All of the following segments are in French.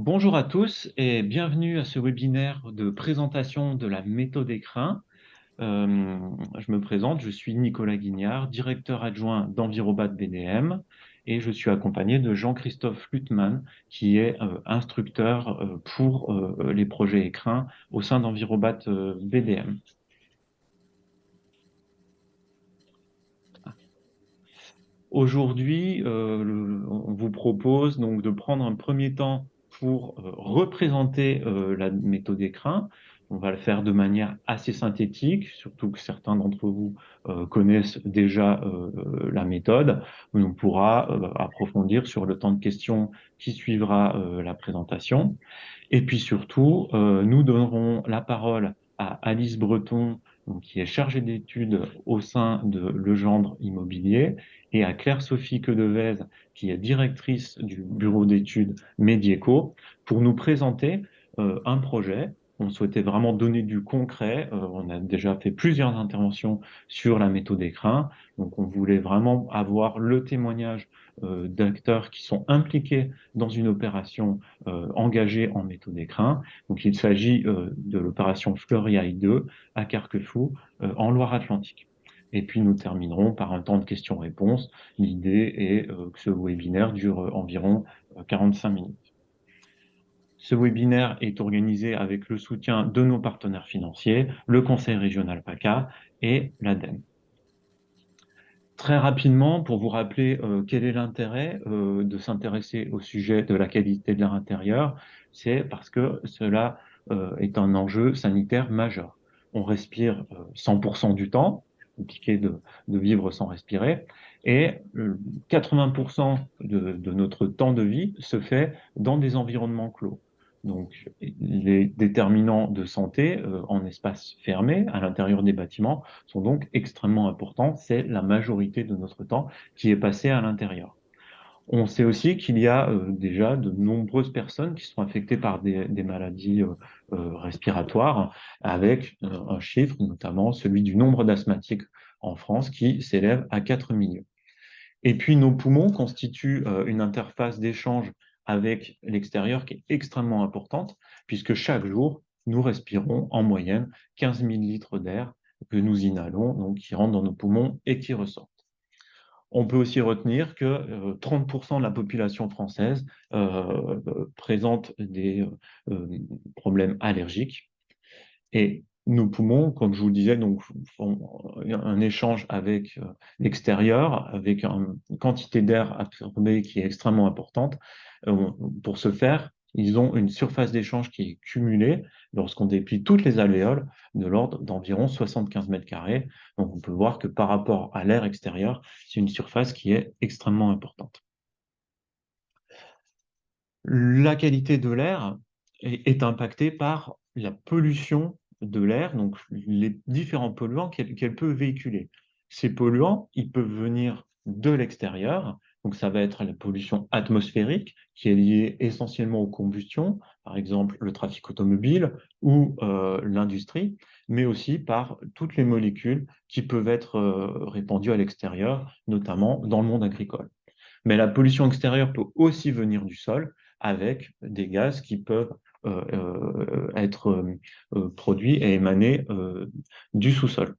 Bonjour à tous et bienvenue à ce webinaire de présentation de la méthode écrin. Je me présente, je suis Nicolas Guignard, directeur adjoint d'Envirobat BDM et je suis accompagné de Jean-Christophe Lutman qui est instructeur pour les projets écrins au sein d'Envirobat BDM. Aujourd'hui, on vous propose donc de prendre un premier temps pour représenter la méthode écrin. On va le faire de manière assez synthétique, surtout que certains d'entre vous connaissent déjà la méthode. On pourra approfondir sur le temps de questions qui suivra la présentation. Et puis surtout, nous donnerons la parole à Alice Breton, donc, qui est chargée d'études au sein de Legendre Immobilier, et à Claire-Sophie Quedevez, qui est directrice du bureau d'études Medieco, pour nous présenter un projet. On souhaitait vraiment donner du concret. On a déjà fait plusieurs interventions sur la méthode écrin. Donc, on voulait vraiment avoir le témoignage d'acteurs qui sont impliqués dans une opération engagée en méthode écrin. Donc, il s'agit de l'opération Fleury 2 à Carquefou, en Loire-Atlantique. Et puis, nous terminerons par un temps de questions-réponses. L'idée est que ce webinaire dure environ 45 minutes. Ce webinaire est organisé avec le soutien de nos partenaires financiers, le Conseil régional PACA et l'ADEME. Très rapidement, pour vous rappeler quel est l'intérêt de s'intéresser au sujet de la qualité de l'air intérieur, c'est parce que cela est un enjeu sanitaire majeur. On respire 100% du temps, compliqué de vivre sans respirer, et 80% de notre temps de vie se fait dans des environnements clos. Donc, les déterminants de santé en espace fermé, à l'intérieur des bâtiments, sont donc extrêmement importants. C'est la majorité de notre temps qui est passé à l'intérieur. On sait aussi qu'il y a déjà de nombreuses personnes qui sont affectées par des maladies respiratoires, avec un chiffre, notamment celui du nombre d'asthmatiques en France, qui s'élève à 4 millions. Et puis nos poumons constituent une interface d'échange avec l'extérieur qui est extrêmement importante, puisque chaque jour, nous respirons en moyenne 15 000 litres d'air que nous inhalons, donc qui rentrent dans nos poumons et qui ressortent. On peut aussi retenir que 30% de la population française présente des problèmes allergiques. Et nos poumons, comme je vous le disais, donc, font un échange avec l'extérieur, avec une quantité d'air absorbé qui est extrêmement importante. Pour ce faire, ils ont une surface d'échange qui est cumulée, lorsqu'on déplie toutes les alvéoles, de l'ordre d'environ 75 mètres carrés. Donc on peut voir que par rapport à l'air extérieur, c'est une surface qui est extrêmement importante. La qualité de l'air est impactée par la pollution de l'air, donc les différents polluants qu'elle peut véhiculer. Ces polluants, ils peuvent venir de l'extérieur, donc ça va être la pollution atmosphérique qui est liée essentiellement aux combustions, par exemple le trafic automobile ou l'industrie, mais aussi par toutes les molécules qui peuvent être répandues à l'extérieur, notamment dans le monde agricole. Mais la pollution extérieure peut aussi venir du sol avec des gaz qui peuvent être produits et émanés du sous-sol.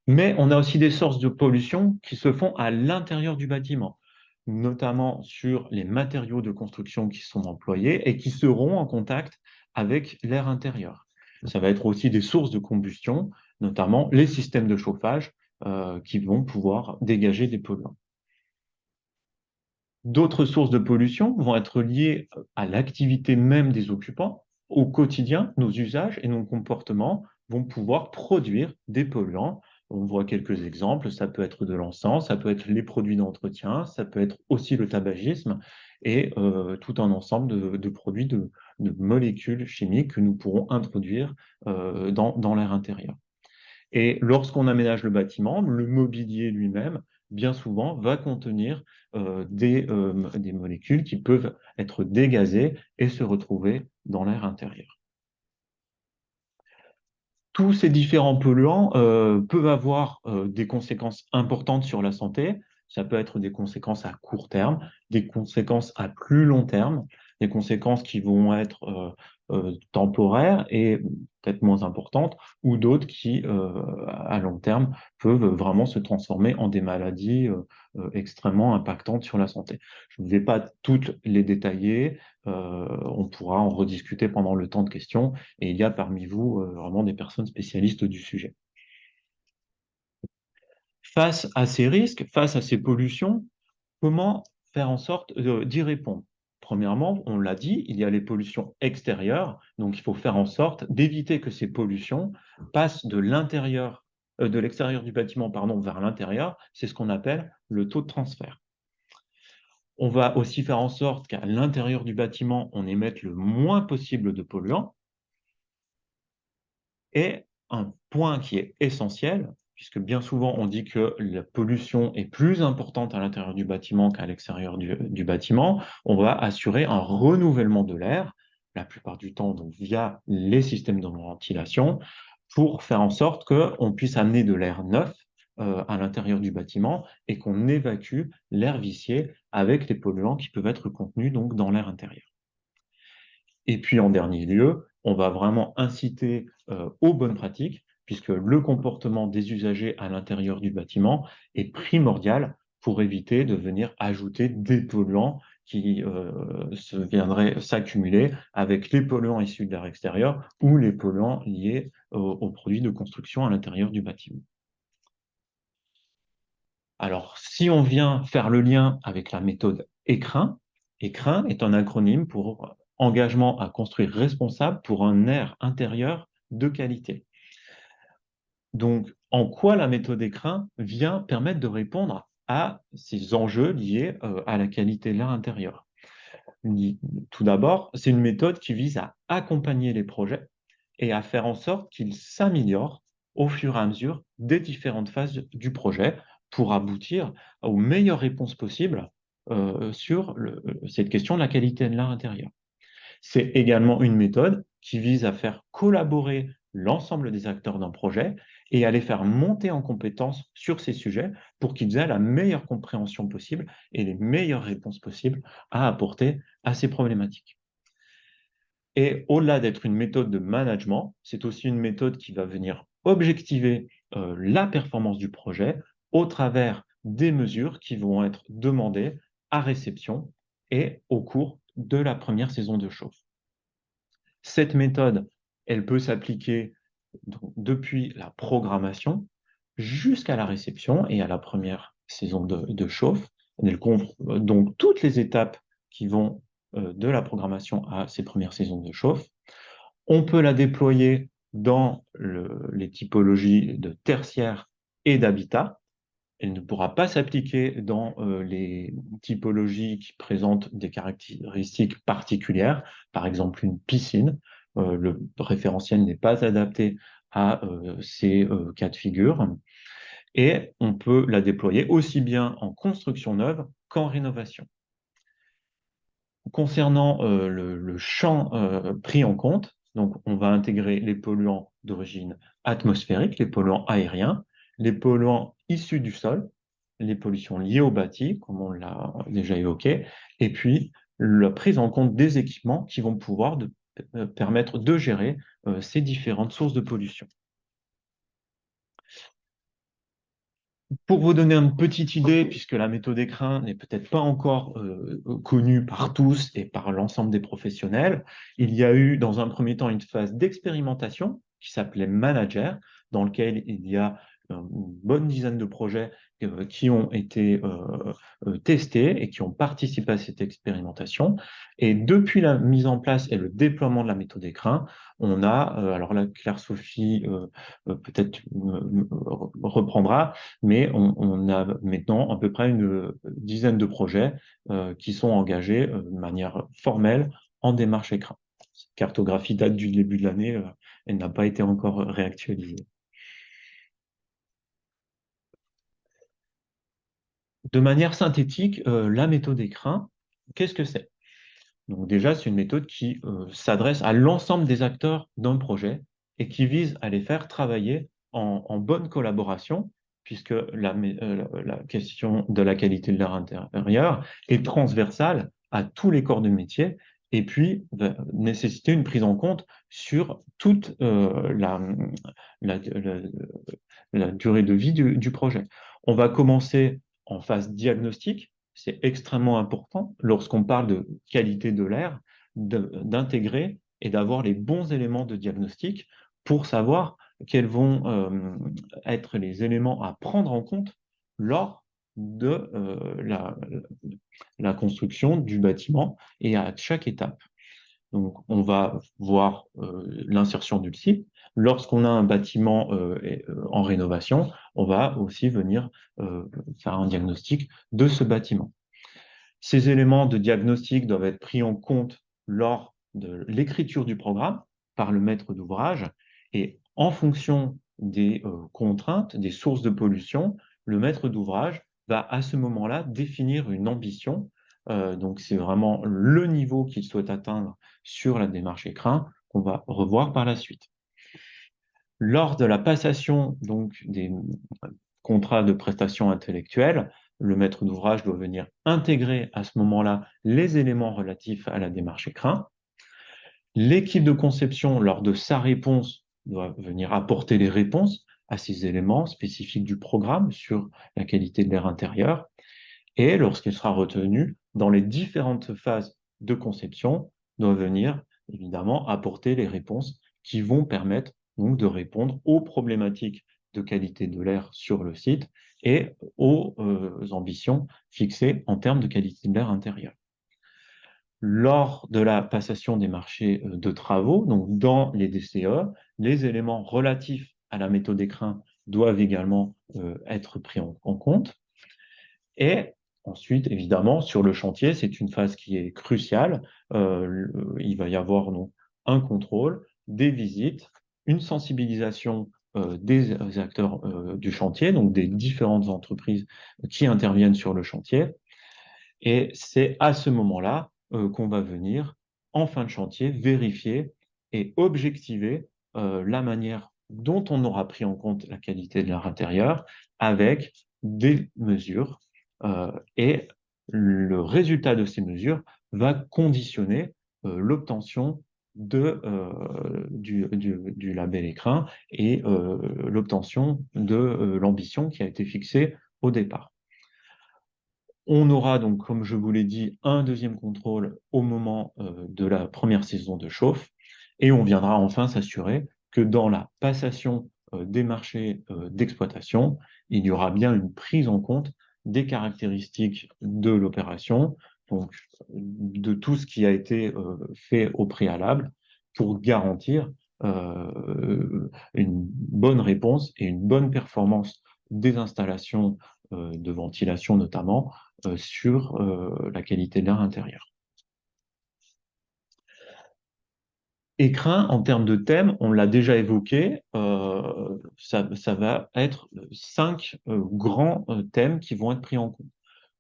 Mais on a aussi des sources de pollution qui se font à l'intérieur du bâtiment, notamment sur les matériaux de construction qui sont employés et qui seront en contact avec l'air intérieur. Ça va être aussi des sources de combustion, notamment les systèmes de chauffage qui vont pouvoir dégager des polluants. D'autres sources de pollution vont être liées à l'activité même des occupants. Au quotidien, nos usages et nos comportements vont pouvoir produire des polluants. On voit quelques exemples, ça peut être de l'encens, ça peut être les produits d'entretien, ça peut être aussi le tabagisme et tout un ensemble de produits, de molécules chimiques que nous pourrons introduire dans l'air intérieur. Et lorsqu'on aménage le bâtiment, le mobilier lui-même, bien souvent, va contenir des molécules qui peuvent être dégazées et se retrouver dans l'air intérieur. Tous ces différents polluants peuvent avoir des conséquences importantes sur la santé. Ça peut être des conséquences à court terme, des conséquences à plus long terme. des conséquences qui vont être temporaires et peut-être moins importantes, ou d'autres qui, à long terme, peuvent vraiment se transformer en des maladies extrêmement impactantes sur la santé. Je ne vais pas toutes les détailler, on pourra en rediscuter pendant le temps de questions, et il y a parmi vous vraiment des personnes spécialistes du sujet. Face à ces risques, face à ces pollutions, comment faire en sorte d'y répondre? Premièrement, on l'a dit, il y a les pollutions extérieures, donc il faut faire en sorte d'éviter que ces pollutions passent de l'extérieur du bâtiment, pardon, vers l'intérieur. C'est ce qu'on appelle le taux de transfert. On va aussi faire en sorte qu'à l'intérieur du bâtiment, on émette le moins possible de polluants. Et un point qui est essentiel, puisque bien souvent on dit que la pollution est plus importante à l'intérieur du bâtiment qu'à l'extérieur du bâtiment, on va assurer un renouvellement de l'air, la plupart du temps donc via les systèmes de ventilation, pour faire en sorte qu'on puisse amener de l'air neuf à l'intérieur du bâtiment et qu'on évacue l'air vicié avec les polluants qui peuvent être contenus donc dans l'air intérieur. Et puis en dernier lieu, on va vraiment inciter aux bonnes pratiques, puisque le comportement des usagers à l'intérieur du bâtiment est primordial pour éviter de venir ajouter des polluants qui viendraient s'accumuler avec les polluants issus de l'air extérieur ou les polluants liés aux produits de construction à l'intérieur du bâtiment. Alors, si on vient faire le lien avec la méthode ECRIN, ECRIN est un acronyme pour engagement à construire responsable pour un air intérieur de qualité. Donc, en quoi la méthode ECRIN vient permettre de répondre à ces enjeux liés à la qualité de l'air intérieur? Tout d'abord, c'est une méthode qui vise à accompagner les projets et à faire en sorte qu'ils s'améliorent au fur et à mesure des différentes phases du projet pour aboutir aux meilleures réponses possibles sur cette question de la qualité de l'air intérieur. C'est également une méthode qui vise à faire collaborer l'ensemble des acteurs d'un projet et à les faire monter en compétences sur ces sujets pour qu'ils aient la meilleure compréhension possible et les meilleures réponses possibles à apporter à ces problématiques. Et au-delà d'être une méthode de management, c'est aussi une méthode qui va venir objectiver la performance du projet au travers des mesures qui vont être demandées à réception et au cours de la première saison de chauffe. Cette méthode, elle peut s'appliquer depuis la programmation jusqu'à la réception et à la première saison de chauffe. Elle couvre donc toutes les étapes qui vont de la programmation à ces premières saisons de chauffe. On peut la déployer dans les typologies de tertiaire et d'habitat. Elle ne pourra pas s'appliquer dans les typologies qui présentent des caractéristiques particulières, par exemple une piscine. Le référentiel n'est pas adapté à ces cas de figure. Et on peut la déployer aussi bien en construction neuve qu'en rénovation. Concernant le champ pris en compte, donc on va intégrer les polluants d'origine atmosphérique, les polluants aériens, les polluants issus du sol, les pollutions liées au bâti, comme on l'a déjà évoqué, et puis la prise en compte des équipements qui vont pouvoir permettre de gérer ces différentes sources de pollution. Pour vous donner une petite idée, puisque la méthode ECRIN n'est peut-être pas encore connue par tous et par l'ensemble des professionnels, il y a eu dans un premier temps une phase d'expérimentation qui s'appelait Manager, dans lequel il y a une bonne dizaine de projets qui ont été testés et qui ont participé à cette expérimentation. Et depuis la mise en place et le déploiement de la méthode ECRIN, on a, alors là, Claire-Sophie peut-être reprendra, mais on a maintenant à peu près une dizaine de projets qui sont engagés de manière formelle en démarche écran. Cette cartographie date du début de l'année, elle n'a pas été encore réactualisée. De manière synthétique, la méthode écrin, qu'est-ce que c'est? Donc déjà, c'est une méthode qui s'adresse à l'ensemble des acteurs d'un projet et qui vise à les faire travailler en bonne collaboration, puisque la question de la qualité de l'air intérieur est transversale à tous les corps de métier et puis va nécessiter une prise en compte sur toute la, la- la durée de vie du projet. On va commencer en phase diagnostique. C'est extrêmement important lorsqu'on parle de qualité de l'air, d'intégrer et d'avoir les bons éléments de diagnostic pour savoir quels vont être les éléments à prendre en compte lors de la construction du bâtiment et à chaque étape. Donc, on va voir l'insertion du site. Lorsqu'on a un bâtiment en rénovation, on va aussi venir faire un diagnostic de ce bâtiment. Ces éléments de diagnostic doivent être pris en compte lors de l'écriture du programme par le maître d'ouvrage et en fonction des contraintes, des sources de pollution, le maître d'ouvrage va à ce moment-là définir une ambition. Donc c'est vraiment le niveau qu'il souhaite atteindre sur la démarche écrin qu'on va revoir par la suite. Lors de la passation donc des contrat de prestation intellectuelle, le maître d'ouvrage doit venir intégrer à ce moment-là les éléments relatifs à la démarche écrin. L'équipe de conception, lors de sa réponse, doit venir apporter les réponses à ces éléments spécifiques du programme sur la qualité de l'air intérieur. Et lorsqu'il sera retenu, dans les différentes phases de conception, doit venir évidemment apporter les réponses qui vont permettre donc de répondre aux problématiques de qualité de l'air sur le site et aux ambitions fixées en termes de qualité de l'air intérieur. Lors de la passation des marchés de travaux, donc dans les DCE, les éléments relatifs à la méthode écrin doivent également être pris en compte. Et ensuite, évidemment, sur le chantier, c'est une phase qui est cruciale. Il va y avoir donc un contrôle, des visites, une sensibilisation des acteurs du chantier, donc des différentes entreprises qui interviennent sur le chantier. Et c'est à ce moment-là qu'on va venir, en fin de chantier, vérifier et objectiver la manière dont on aura pris en compte la qualité de l'air intérieur avec des mesures. Et le résultat de ces mesures va conditionner l'obtention du label écrin et l'obtention de l'ambition qui a été fixée au départ. On aura donc, comme je vous l'ai dit, un deuxième contrôle au moment de la première saison de chauffe et on viendra enfin s'assurer que dans la passation des marchés d'exploitation, il y aura bien une prise en compte des caractéristiques de l'opération, donc de tout ce qui a été fait au préalable pour garantir une bonne réponse et une bonne performance des installations de ventilation notamment sur la qualité de l'air intérieur. Écrin, en termes de thème, on l'a déjà évoqué, ça va être 5 grands thèmes qui vont être pris en compte.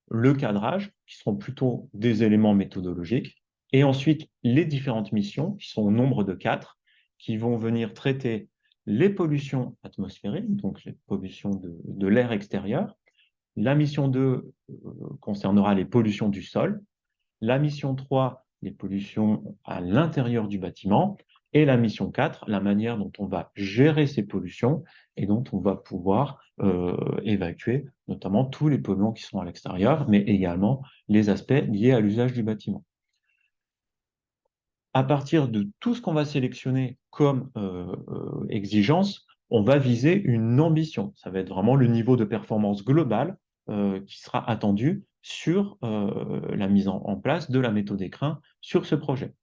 Le cadrage, qui seront plutôt des éléments méthodologiques, et ensuite les différentes missions, qui sont au nombre de 4, qui vont venir traiter les pollutions atmosphériques, donc les pollutions de l'air extérieur. La mission 2 concernera les pollutions du sol. La mission 3, les pollutions à l'intérieur du bâtiment. Et la mission 4, la manière dont on va gérer ces pollutions et dont on va pouvoir évacuer notamment tous les polluants qui sont à l'extérieur, mais également les aspects liés à l'usage du bâtiment. À partir de tout ce qu'on va sélectionner comme exigence, on va viser une ambition. Ça va être vraiment le niveau de performance global qui sera attendu sur la mise en place de la méthode écrin sur ce projet.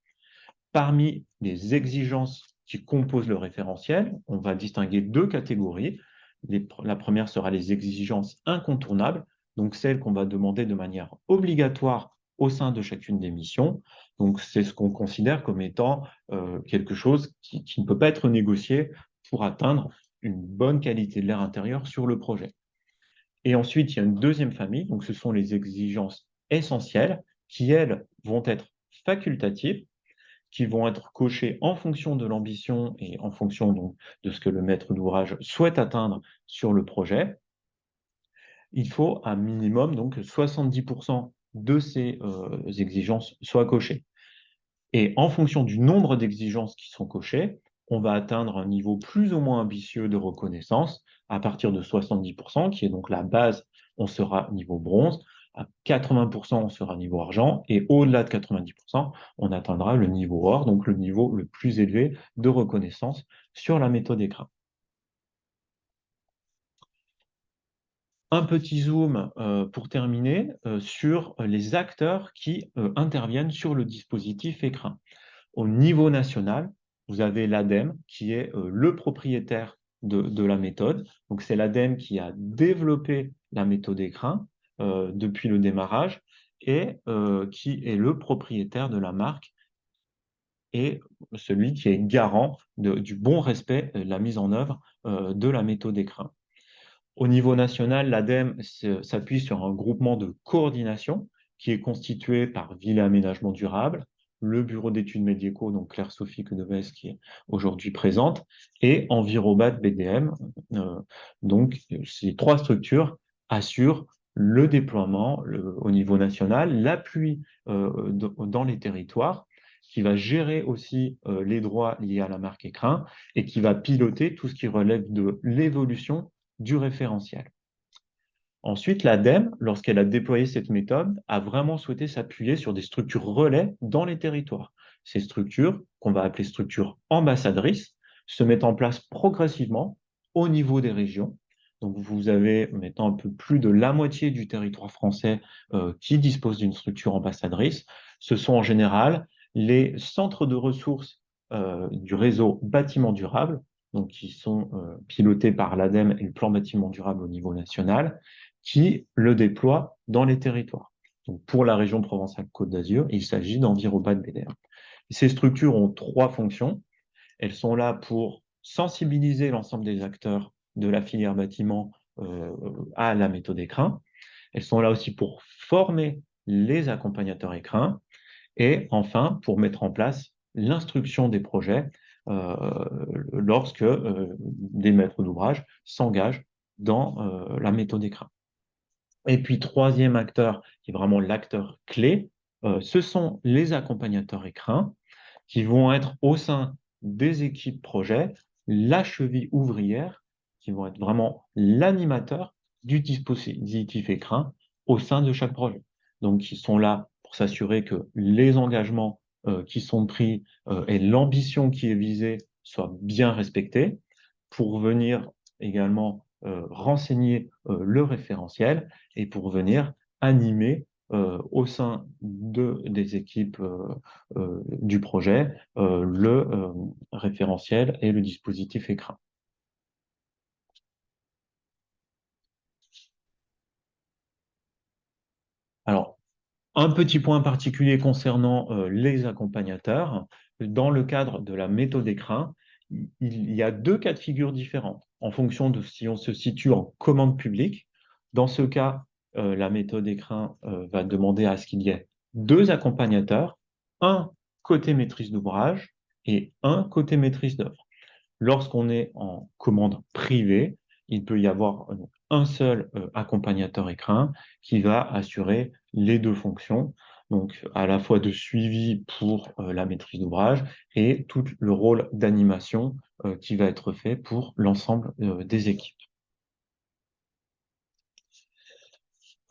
Parmi les exigences qui composent le référentiel, on va distinguer deux catégories. La première sera les exigences incontournables, donc celles qu'on va demander de manière obligatoire au sein de chacune des missions. Donc c'est ce qu'on considère comme étant quelque chose qui ne peut pas être négocié pour atteindre une bonne qualité de l'air intérieur sur le projet. Et ensuite, il y a une deuxième famille, donc ce sont les exigences essentielles qui, elles, vont être facultatives, qui vont être cochées en fonction de l'ambition et en fonction donc, de ce que le maître d'ouvrage souhaite atteindre sur le projet. Il faut un minimum, donc 70% de ces exigences soient cochées. Et en fonction du nombre d'exigences qui sont cochées, on va atteindre un niveau plus ou moins ambitieux de reconnaissance. À partir de 70%, qui est donc la base, on sera niveau bronze. À 80%, on sera niveau argent. Et au-delà de 90%, on atteindra le niveau or, donc le niveau le plus élevé de reconnaissance sur la méthode écrin. Un petit zoom pour terminer sur les acteurs qui interviennent sur le dispositif écrin. Au niveau national, vous avez l'ADEME qui est le propriétaire de la méthode. Donc, c'est l'ADEME qui a développé la méthode écrin depuis le démarrage et qui est le propriétaire de la marque et celui qui est garant du bon respect de la mise en œuvre de la méthode écrin. Au niveau national, l'ADEME s'appuie sur un groupement de coordination qui est constitué par Ville et Aménagement Durable, le Bureau d'études médicaux, donc Claire-Sophie Quenevès qui est aujourd'hui présente, et Envirobat BDM. Donc, ces trois structures assurent le déploiement au niveau national, l'appui dans les territoires, qui va gérer aussi les droits liés à la marque écrin et qui va piloter tout ce qui relève de l'évolution du référentiel. Ensuite, l'ADEME, lorsqu'elle a déployé cette méthode, a vraiment souhaité s'appuyer sur des structures relais dans les territoires. Ces structures, qu'on va appeler structures ambassadrices, se mettent en place progressivement au niveau des régions. Donc, vous avez maintenant un peu plus de la moitié du territoire français qui dispose d'une structure ambassadrice. Ce sont en général les centres de ressources du réseau bâtiment durable, donc qui sont pilotés par l'ADEME et le plan bâtiment durable au niveau national, qui le déploient dans les territoires. Donc, pour la région Provence-Alpes-Côte d'Azur, il s'agit d'Envirobat BDR. Ces structures ont trois fonctions. Elles sont là pour sensibiliser l'ensemble des acteurs de la filière bâtiment à la méthode écrin. Elles sont là aussi pour former les accompagnateurs écrins et enfin pour mettre en place l'instruction des projets lorsque des maîtres d'ouvrage s'engagent dans la méthode écrin. Et puis, troisième acteur, qui est vraiment l'acteur clé, ce sont les accompagnateurs écrins qui vont être au sein des équipes projets, la cheville ouvrière, qui vont être vraiment l'animateur du dispositif écrin au sein de chaque projet. Donc, ils sont là pour s'assurer que les engagements qui sont pris et l'ambition qui est visée soient bien respectés, pour venir également renseigner le référentiel et pour venir animer au sein des équipes du projet le référentiel et le dispositif écrin. Alors, un petit point particulier concernant les accompagnateurs. Dans le cadre de la méthode écrin, il y a deux cas de figure différents en fonction de si on se situe en commande publique. Dans ce cas, la méthode écrin va demander à ce qu'il y ait deux accompagnateurs, un côté maîtrise d'ouvrage et un côté maîtrise d'œuvre. Lorsqu'on est en commande privée, il peut y avoir un seul accompagnateur écrin qui va assurer les deux fonctions, donc à la fois de suivi pour la maîtrise d'ouvrage et tout le rôle d'animation qui va être fait pour l'ensemble des équipes.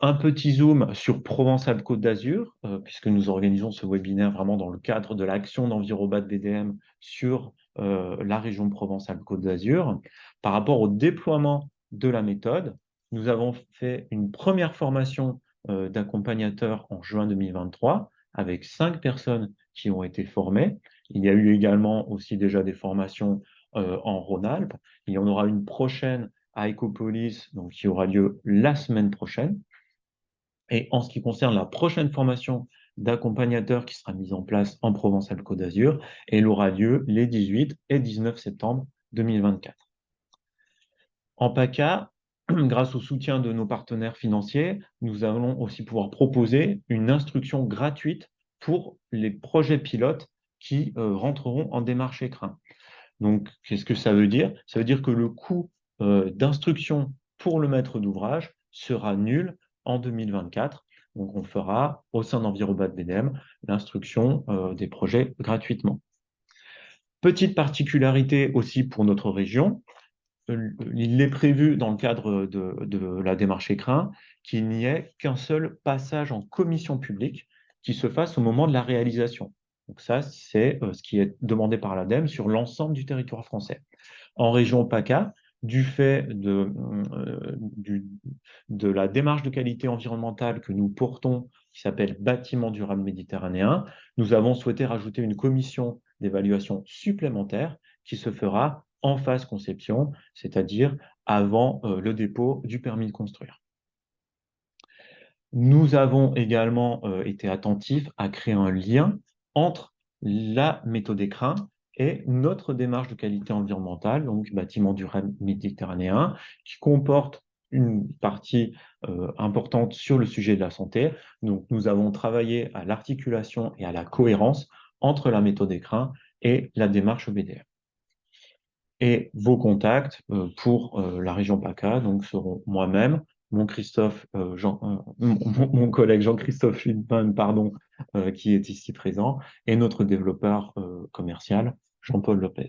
Un petit zoom sur Provence-Alpes-Côte d'Azur, puisque nous organisons ce webinaire vraiment dans le cadre de l'action d'Envirobat BDM sur la région Provence-Alpes-Côte d'Azur. Par rapport au déploiement de la méthode, nous avons fait une première formation d'accompagnateurs en juin 2023 avec 5 personnes qui ont été formées. Il y a eu également aussi déjà des formations en Rhône-Alpes. Il y en aura une prochaine à Ecopolis, donc qui aura lieu la semaine prochaine. Et en ce qui concerne la prochaine formation d'accompagnateur qui sera mise en place en Provence-Alpes-Côte d'Azur, elle aura lieu les 18 et 19 septembre 2024. En PACA, grâce au soutien de nos partenaires financiers, nous allons aussi pouvoir proposer une instruction gratuite pour les projets pilotes qui rentreront en démarche écrin. Donc, qu'est-ce que ça veut dire? Ça veut dire que le coût d'instruction pour le maître d'ouvrage sera nul en 2024. Donc, on fera au sein d'Envirobat BDM l'instruction des projets gratuitement. Petite particularité aussi pour notre région, il est prévu dans le cadre de la démarche écrin qu'il n'y ait qu'un seul passage en commission publique qui se fasse au moment de la réalisation. Donc ça, c'est ce qui est demandé par l'ADEME sur l'ensemble du territoire français. En région PACA, du fait de la démarche de qualité environnementale que nous portons, qui s'appelle Bâtiment durable méditerranéen, nous avons souhaité rajouter une commission d'évaluation supplémentaire qui se fera en phase conception, c'est-à-dire avant le dépôt du permis de construire. Nous avons également été attentifs à créer un lien entre la méthode écrin et notre démarche de qualité environnementale, donc bâtiment durable méditerranéen, qui comporte une partie importante sur le sujet de la santé. Donc, nous avons travaillé à l'articulation et à la cohérence entre la méthode écrin et la démarche BDR. Et vos contacts pour la région PACA donc, seront moi-même, mon collègue Jean-Christophe Schlittmann, pardon, qui est ici présent, et notre développeur commercial, Jean-Paul Lopez.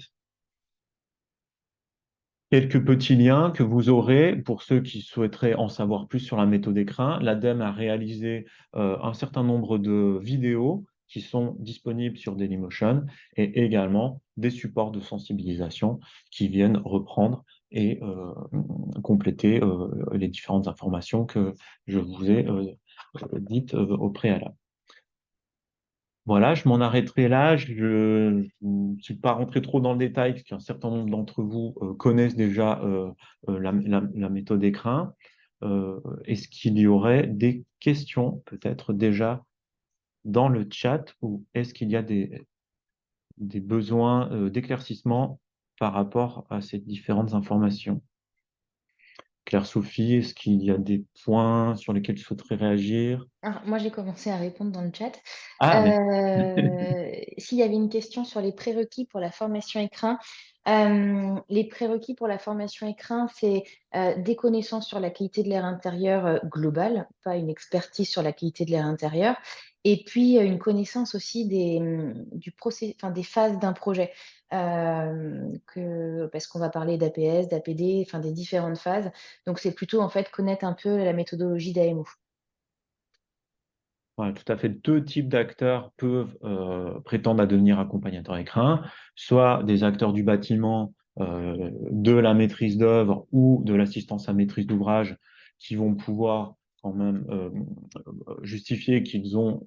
Quelques petits liens que vous aurez pour ceux qui souhaiteraient en savoir plus sur la méthode écrin. L'ADEME a réalisé un certain nombre de vidéos qui sont disponibles sur Dailymotion et également des supports de sensibilisation qui viennent reprendre et compléter les différentes informations que je vous ai dites au préalable. Voilà, je m'en arrêterai là. Je ne suis pas rentré trop dans le détail parce qu'un certain nombre d'entre vous connaissent déjà la méthode écrin. Est-ce qu'il y aurait des questions peut-être déjà dans le chat ou est-ce qu'il y a des besoins d'éclaircissement par rapport à ces différentes informations? Claire-Sophie, est-ce qu'il y a des points sur lesquels tu souhaiterais réagir? Alors, moi, j'ai commencé à répondre dans le chat. Ah, mais S'il y avait une question sur les prérequis pour la formation écrin, les prérequis pour la formation écrin, c'est des connaissances sur la qualité de l'air intérieur globale, pas une expertise sur la qualité de l'air intérieur, et puis une connaissance aussi des phases d'un projet. Parce qu'on va parler d'APS, d'APD, enfin des différentes phases. Donc, c'est plutôt en fait connaître un peu la méthodologie d'AMO. voilà, tout à fait. Deux types d'acteurs peuvent prétendre à devenir accompagnateurs écrins, soit des acteurs du bâtiment, de la maîtrise d'œuvre ou de l'assistance à maîtrise d'ouvrage qui vont pouvoir quand même justifier qu'ils ont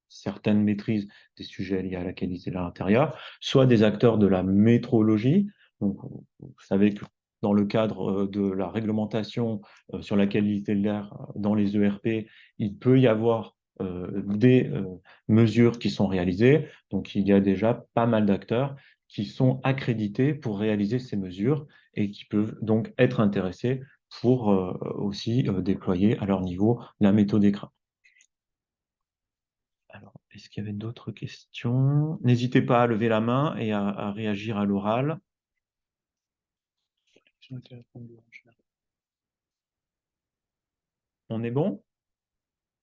certaines maîtrises des sujets liés à la qualité de l'intérieur, soit des acteurs de la métrologie. Donc, vous savez que dans le cadre de la réglementation sur la qualité de l'air dans les ERP, il peut y avoir des mesures qui sont réalisées. Donc, il y a déjà pas mal d'acteurs qui sont accrédités pour réaliser ces mesures et qui peuvent donc être intéressés pour aussi déployer à leur niveau la méthode écran. Alors, est-ce qu'il y avait d'autres questions? N'hésitez pas à lever la main et à réagir à l'oral. On est bon?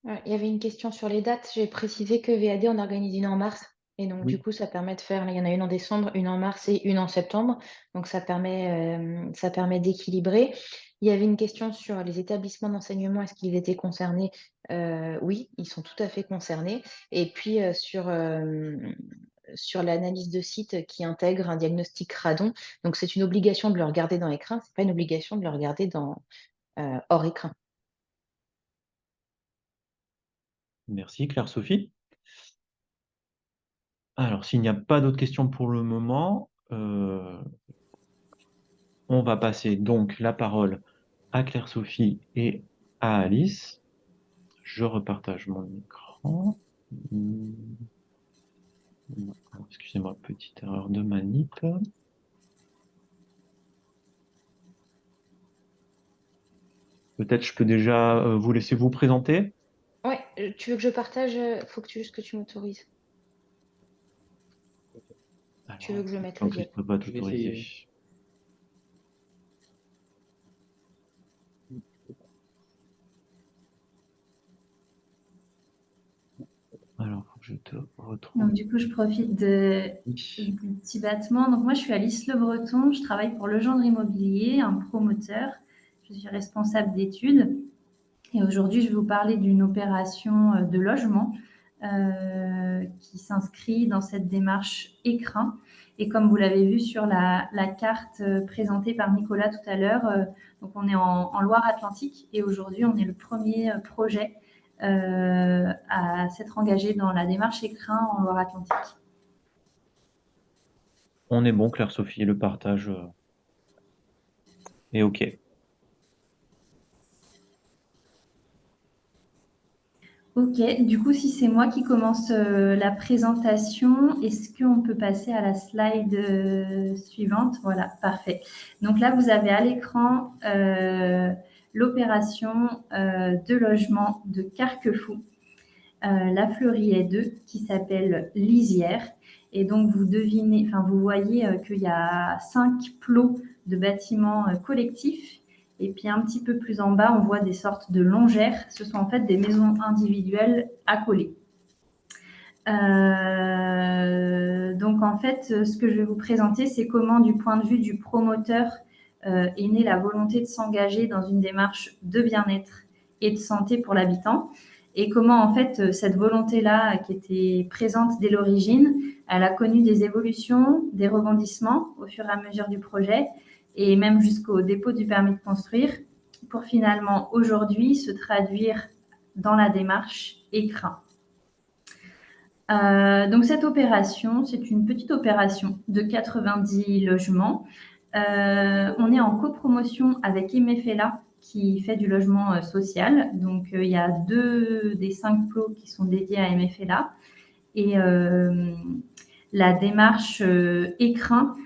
Ouais, il y avait une question sur les dates. J'ai précisé que VAD en organise une en mars. Et donc, du Oui. coup, ça permet de faire, il y en a une en décembre, une en mars et une en septembre. Donc, ça permet d'équilibrer. Il y avait une question sur les établissements d'enseignement. Est-ce qu'ils étaient concernés? Oui, ils sont tout à fait concernés. Et puis, sur l'analyse de site qui intègre un diagnostic radon. Donc, c'est une obligation de le regarder dans l'écran. C'est pas une obligation de le regarder hors écran. Merci, Claire-Sophie. Alors, s'il n'y a pas d'autres questions pour le moment, on va passer donc la parole à Claire-Sophie et à Alice. Je repartage mon écran. Excusez-moi, petite erreur de manip. Peut-être je peux déjà vous laisser vous présenter. Ouais, tu veux que je partage? Faut juste que tu m'autorises. Tu veux Alors, que je mette le diapo? Jean-Christophe va Je vais t'autoriser. essayer. je te retrouve. Donc, du coup, je profite du petit battement. Donc, moi, je suis Alice Le Breton. Je travaille pour Legendre Immobilier, un promoteur. Je suis responsable d'études. Et aujourd'hui, je vais vous parler d'une opération de logement qui s'inscrit dans cette démarche écrin. Et comme vous l'avez vu sur la carte présentée par Nicolas tout à l'heure, donc on est en Loire-Atlantique et aujourd'hui, on est le premier projet à s'être engagé dans la démarche écrin en Loire-Atlantique. On est bon, Claire-Sophie, le partage est OK. Ok, du coup, si c'est moi qui commence la présentation, est-ce qu'on peut passer à la slide suivante? Voilà, parfait. Donc là, vous avez à l'écran l'opération de logement de Carquefou, la Fleuriet 2, qui s'appelle Lisière. Et donc, vous devinez, enfin, vous voyez qu'il y a 5 plots de bâtiments collectifs. Et puis un petit peu plus en bas, on voit des sortes de longères. Ce sont en fait des maisons individuelles accolées. Donc en fait, ce que je vais vous présenter, c'est comment, du point de vue du promoteur, est née la volonté de s'engager dans une démarche de bien-être et de santé pour l'habitant. Et comment en fait cette volonté-là, qui était présente dès l'origine, elle a connu des évolutions, des rebondissements au fur et à mesure du projet, et même jusqu'au dépôt du permis de construire, pour finalement aujourd'hui se traduire dans la démarche écrin. Donc cette opération, c'est une petite opération de 90 logements. On est en copromotion avec Emefela qui fait du logement social. Donc il y a 2 des 5 plots qui sont dédiés à Emefela. Et la démarche écrin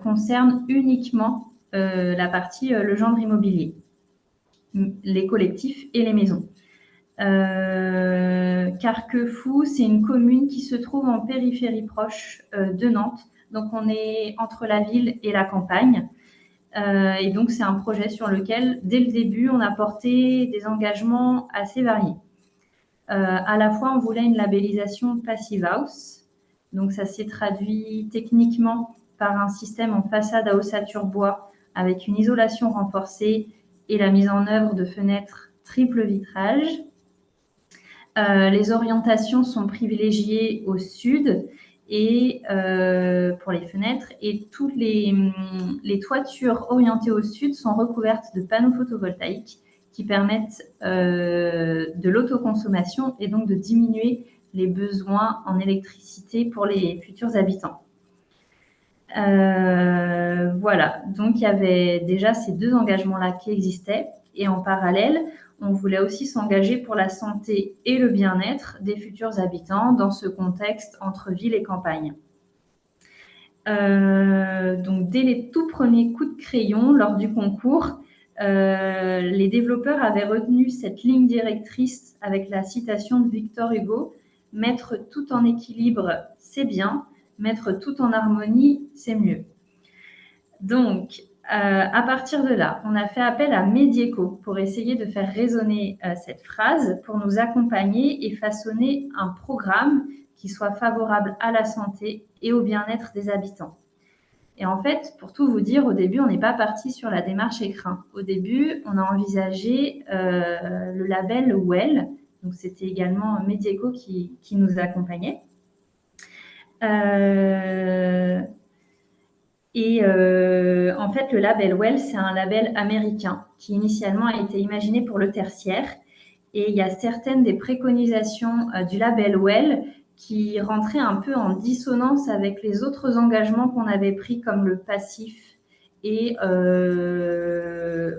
concerne uniquement la partie Legendre Immobilier, les collectifs et les maisons. Carquefou, c'est une commune qui se trouve en périphérie proche de Nantes. Donc, on est entre la ville et la campagne. Et donc, c'est un projet sur lequel, dès le début, on a porté des engagements assez variés. À la fois, on voulait une labellisation Passive House. Donc, ça s'est traduit techniquement par un système en façade à ossature bois avec une isolation renforcée et la mise en œuvre de fenêtres triple vitrage. Les orientations sont privilégiées au sud et pour les fenêtres, et toutes les toitures orientées au sud sont recouvertes de panneaux photovoltaïques qui permettent de l'autoconsommation et donc de diminuer les besoins en électricité pour les futurs habitants. Voilà, donc il y avait déjà ces 2 engagements-là qui existaient, et en parallèle, on voulait aussi s'engager pour la santé et le bien-être des futurs habitants dans ce contexte entre ville et campagne. Donc dès les tout premiers coups de crayon lors du concours, les développeurs avaient retenu cette ligne directrice avec la citation de Victor Hugo: « Mettre tout en équilibre, c'est bien, mettre tout en harmonie, c'est mieux ». Donc, à partir de là, on a fait appel à Medieco pour essayer de faire résonner cette phrase, pour nous accompagner et façonner un programme qui soit favorable à la santé et au bien-être des habitants. Et en fait, pour tout vous dire, au début, on n'est pas parti sur la démarche écrin. Au début, on a envisagé le label WELL. Donc, c'était également Medieco qui nous accompagnait. En fait, le label WELL, c'est un label américain qui initialement a été imaginé pour le tertiaire. Et il y a certaines des préconisations du label WELL qui rentraient un peu en dissonance avec les autres engagements qu'on avait pris, comme le passif et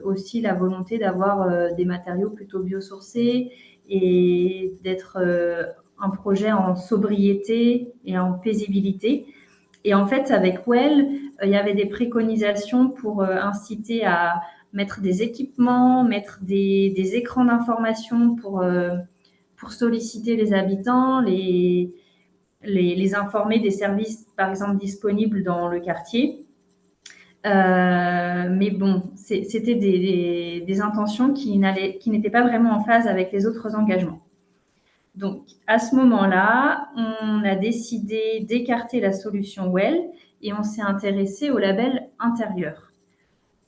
aussi la volonté d'avoir des matériaux plutôt biosourcés et d'être un projet en sobriété et en paisibilité. Et en fait, avec WELL, il y avait des préconisations pour inciter à mettre des équipements, mettre des écrans d'information pour solliciter les habitants, les informer des services, par exemple, disponibles dans le quartier. Mais bon, c'était des intentions qui n'étaient pas vraiment en phase avec les autres engagements. Donc, à ce moment-là, on a décidé d'écarter la solution WELL et on s'est intéressé au label intérieur.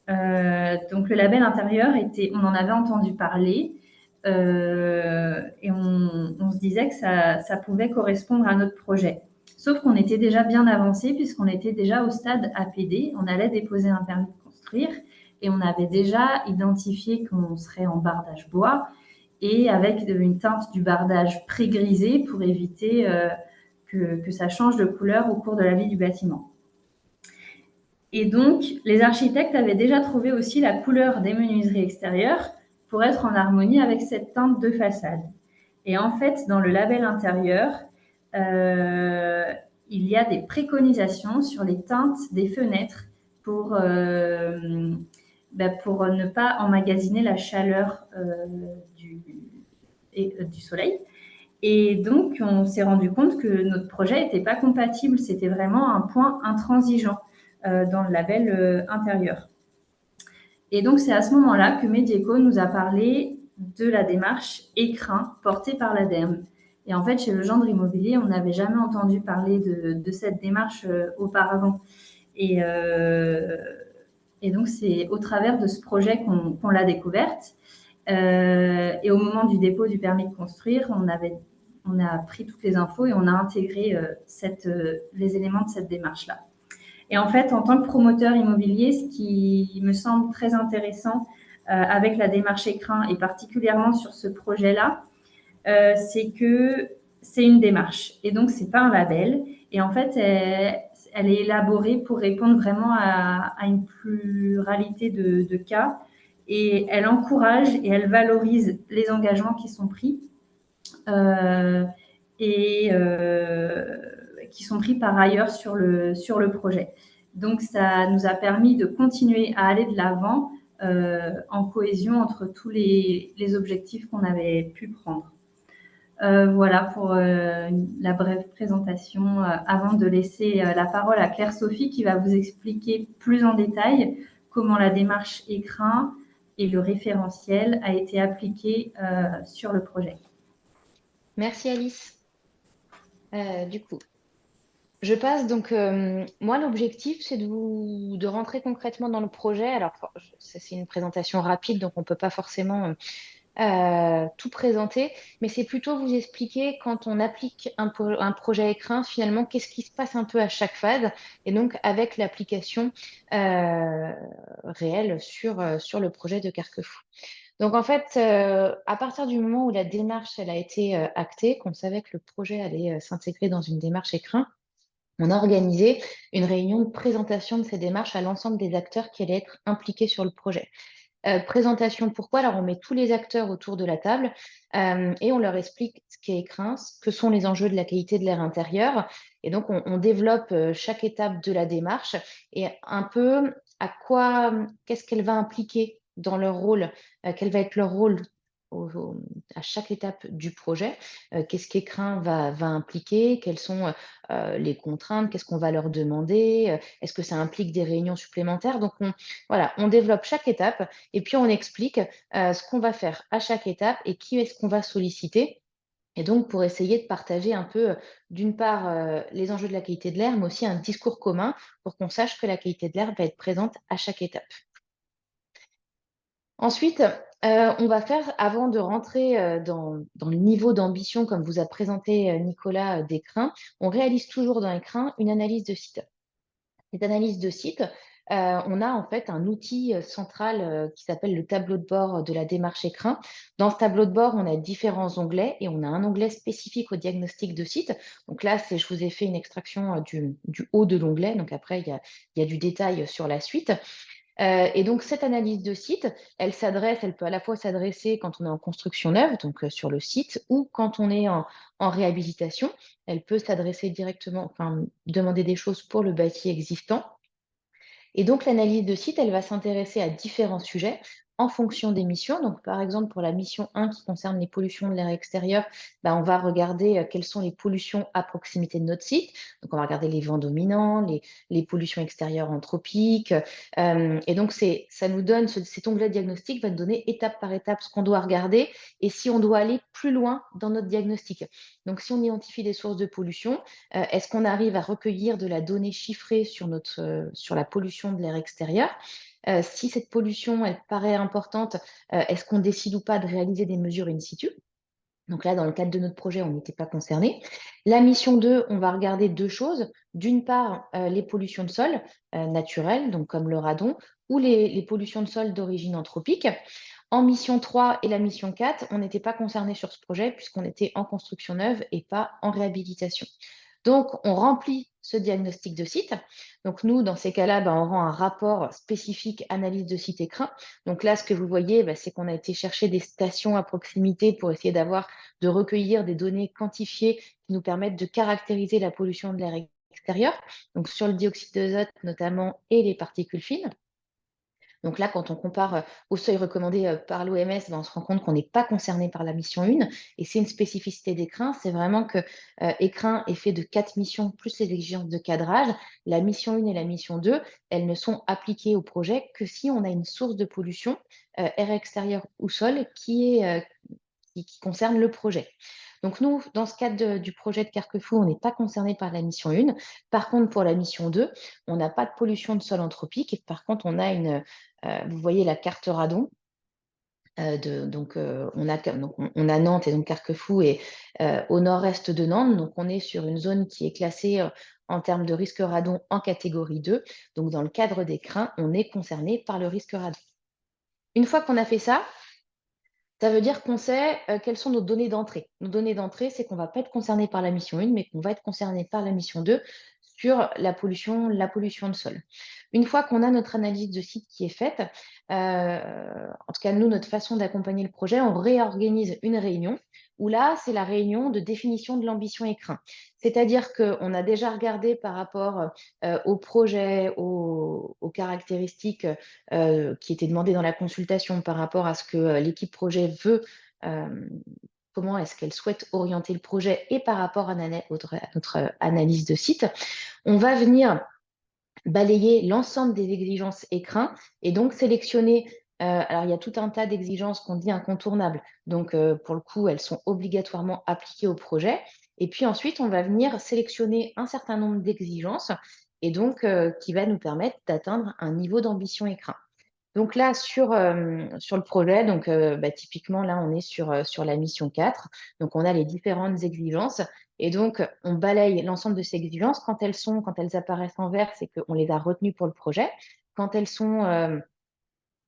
Donc, le label intérieur, on en avait entendu parler et on se disait que ça pouvait correspondre à notre projet. Sauf qu'on était déjà bien avancé puisqu'on était déjà au stade APD. On allait déposer un permis de construire et on avait déjà identifié qu'on serait en bardage bois et avec une teinte du bardage pré-grisé pour éviter que ça change de couleur au cours de la vie du bâtiment. Et donc, les architectes avaient déjà trouvé aussi la couleur des menuiseries extérieures pour être en harmonie avec cette teinte de façade. Et en fait, dans le label intérieur, il y a des préconisations sur les teintes des fenêtres pour ne pas emmagasiner la chaleur du soleil. Et donc, on s'est rendu compte que notre projet n'était pas compatible. C'était vraiment un point intransigeant dans le label intérieur. Et donc, c'est à ce moment-là que Medieco nous a parlé de la démarche écrin portée par l'ADEME. Et en fait, chez Legendre Immobilier, on n'avait jamais entendu parler de cette démarche auparavant. Et donc, c'est au travers de ce projet qu'on l'a découverte. Et au moment du dépôt du permis de construire, on a pris toutes les infos et on a intégré les éléments de cette démarche-là. Et en fait, en tant que promoteur immobilier, ce qui me semble très intéressant avec la démarche écrin et particulièrement sur ce projet-là, c'est que c'est une démarche. Et donc, ce n'est pas un label. Et en fait, elle est élaborée pour répondre vraiment à une pluralité de cas. Et elle encourage et elle valorise les engagements qui sont pris qui sont pris par ailleurs sur le projet. Donc, ça nous a permis de continuer à aller de l'avant en cohésion entre tous les objectifs qu'on avait pu prendre. Voilà pour la brève présentation avant de laisser la parole à Claire-Sophie qui va vous expliquer plus en détail comment la démarche écrin et le référentiel a été appliqué sur le projet. Merci Alice. Du coup, je passe donc, moi l'objectif c'est de rentrer concrètement dans le projet. Alors c'est une présentation rapide donc on ne peut pas forcément tout présenter, mais c'est plutôt vous expliquer quand on applique un projet écrin, finalement, qu'est-ce qui se passe un peu à chaque phase, et donc avec l'application réelle sur le projet de Carquefou. Donc en fait, à partir du moment où la démarche elle a été actée, qu'on savait que le projet allait s'intégrer dans une démarche écrin, on a organisé une réunion de présentation de ces démarches à l'ensemble des acteurs qui allaient être impliqués sur le projet. Présentation, pourquoi? Alors, on met tous les acteurs autour de la table et on leur explique ce qu'est écrin, ce que sont les enjeux de la qualité de l'air intérieur. Et donc, on développe chaque étape de la démarche et un peu qu'est-ce qu'elle va impliquer dans leur rôle, quel va être leur rôle à chaque étape du projet, qu'est-ce qu'écrin va impliquer, quelles sont les contraintes, qu'est-ce qu'on va leur demander, est-ce que ça implique des réunions supplémentaires. Donc, on développe chaque étape et puis on explique ce qu'on va faire à chaque étape et qui est-ce qu'on va solliciter. Et donc, pour essayer de partager un peu, d'une part, les enjeux de la qualité de l'air, mais aussi un discours commun pour qu'on sache que la qualité de l'air va être présente à chaque étape. Ensuite, on va faire, avant de rentrer dans le niveau d'ambition, comme vous a présenté Nicolas d'Écrin, on réalise toujours dans Écrin une analyse de site. Cette analyse de site, on a en fait un outil central qui s'appelle le tableau de bord de la démarche Écrin. Dans ce tableau de bord, on a différents onglets et on a un onglet spécifique au diagnostic de site. Donc là, je vous ai fait une extraction du haut de l'onglet. Donc après, il y a du détail sur la suite. Et donc, cette analyse de site, elle peut à la fois s'adresser quand on est en construction neuve, donc sur le site, ou quand on est en réhabilitation. Elle peut s'adresser directement, enfin, demander des choses pour le bâti existant. Et donc, l'analyse de site, elle va s'intéresser à différents sujets. en fonction des missions. Donc, par exemple, pour la mission 1 qui concerne les pollutions de l'air extérieur, on va regarder quelles sont les pollutions à proximité de notre site. Donc, on va regarder les vents dominants, les pollutions extérieures anthropiques. Et donc, ça nous donne, cet onglet diagnostic va nous donner étape par étape ce qu'on doit regarder et si on doit aller plus loin dans notre diagnostic. Donc, si on identifie des sources de pollution, est-ce qu'on arrive à recueillir de la donnée chiffrée sur la pollution de l'air extérieur? Si cette pollution, elle paraît importante, est-ce qu'on décide ou pas de réaliser des mesures in situ? Donc là, dans le cadre de notre projet, on n'était pas concerné. La mission 2, on va regarder 2 choses. D'une part, les pollutions de sol naturelles, donc comme le radon, ou les pollutions de sol d'origine anthropique. En mission 3 et la mission 4, on n'était pas concerné sur ce projet puisqu'on était en construction neuve et pas en réhabilitation. Donc, on remplit ce diagnostic de site. Donc, nous, dans ces cas-là, on rend un rapport spécifique analyse de site écrin. Donc là, ce que vous voyez, c'est qu'on a été chercher des stations à proximité pour essayer de recueillir des données quantifiées qui nous permettent de caractériser la pollution de l'air extérieur, donc sur le dioxyde d'azote notamment et les particules fines. Donc là, quand on compare au seuil recommandé par l'OMS, on se rend compte qu'on n'est pas concerné par la mission 1. Et c'est une spécificité d'Écrin, c'est vraiment que Écrin est fait de 4 missions plus les exigences de cadrage. La mission 1 et la mission 2, elles ne sont appliquées au projet que si on a une source de pollution, air extérieur ou sol, qui concerne le projet. Donc nous, dans ce cadre du projet de Carquefou, on n'est pas concerné par la mission 1. Par contre, pour la mission 2, on n'a pas de pollution de sol anthropique. Et par contre, on a vous voyez la carte radon. On a Nantes et donc Carquefou est au nord-est de Nantes. Donc on est sur une zone qui est classée en termes de risque radon en catégorie 2. Donc dans le cadre d'Écrin, on est concerné par le risque radon. Une fois qu'on a fait ça, ça veut dire qu'on sait quelles sont nos données d'entrée. Nos données d'entrée, c'est qu'on ne va pas être concerné par la mission 1, mais qu'on va être concerné par la mission 2 sur la pollution de sol. Une fois qu'on a notre analyse de site qui est faite, en tout cas, nous, notre façon d'accompagner le projet, on réorganise une réunion où là, c'est la réunion de définition de l'ambition écrin. C'est-à-dire qu'on a déjà regardé par rapport au projet, aux caractéristiques qui étaient demandées dans la consultation par rapport à ce que l'équipe projet veut, comment est-ce qu'elle souhaite orienter le projet et par rapport à notre analyse de site. On va venir balayer l'ensemble des exigences écrins et donc sélectionner. Alors, il y a tout un tas d'exigences qu'on dit incontournables. Donc, pour le coup, elles sont obligatoirement appliquées au projet. Et puis ensuite, on va venir sélectionner un certain nombre d'exigences et donc qui va nous permettre d'atteindre un niveau d'ambition écrin. Donc là, sur le projet, donc, typiquement, là, on est sur la mission 4. Donc, on a les différentes exigences. Et donc, on balaye l'ensemble de ces exigences. Quand elles apparaissent en vert, c'est qu'on les a retenues pour le projet. Quand elles sont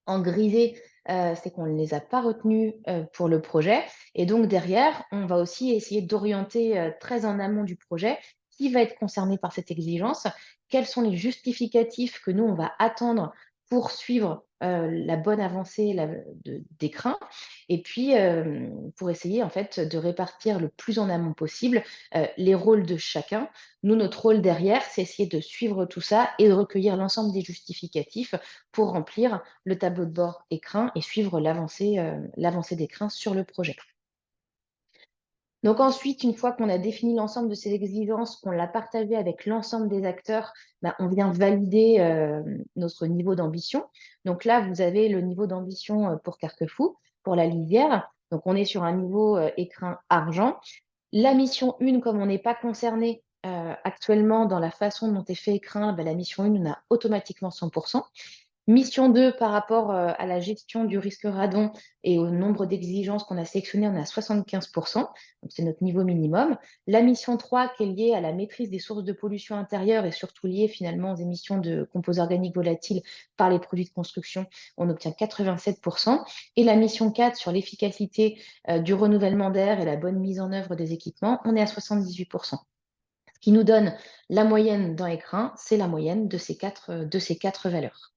en grisé, c'est qu'on ne les a pas retenues pour le projet. Et donc, derrière, on va aussi essayer d'orienter très en amont du projet qui va être concerné par cette exigence, quels sont les justificatifs que nous, on va attendre pour suivre la bonne avancée d'écrin, et puis pour essayer en fait de répartir le plus en amont possible les rôles de chacun. Nous, notre rôle derrière, c'est essayer de suivre tout ça et de recueillir l'ensemble des justificatifs pour remplir le tableau de bord écrin et suivre l'avancée d'écrin sur le projet. Donc ensuite, une fois qu'on a défini l'ensemble de ces exigences, qu'on l'a partagé avec l'ensemble des acteurs, on vient valider notre niveau d'ambition. Donc là, vous avez le niveau d'ambition pour Carquefou, pour la lisière. Donc on est sur un niveau écrin argent. La mission 1, comme on n'est pas concerné actuellement dans la façon dont est fait écrin, la mission 1, on a automatiquement 100%. Mission 2, par rapport à la gestion du risque radon et au nombre d'exigences qu'on a sélectionnées, on est à 75%, donc c'est notre niveau minimum. La mission 3, qui est liée à la maîtrise des sources de pollution intérieure et surtout liée finalement aux émissions de composés organiques volatiles par les produits de construction, on obtient 87%. Et la mission 4, sur l'efficacité du renouvellement d'air et la bonne mise en œuvre des équipements, on est à 78%. Ce qui nous donne la moyenne dans écrin, c'est la moyenne de ces quatre valeurs.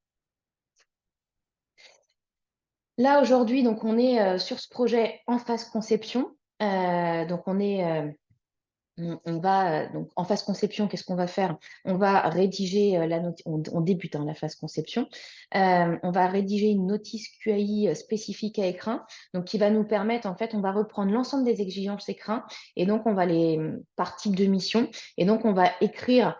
Là, aujourd'hui, on est sur ce projet en phase conception. Donc, on est on va, donc en phase conception, qu'est-ce qu'on va faire? On va rédiger on débute la phase conception. On va rédiger une notice QAI spécifique à écrin, donc qui va nous permettre, en fait, on va reprendre l'ensemble des exigences écrin, et donc on va les par type de mission, et donc on va écrire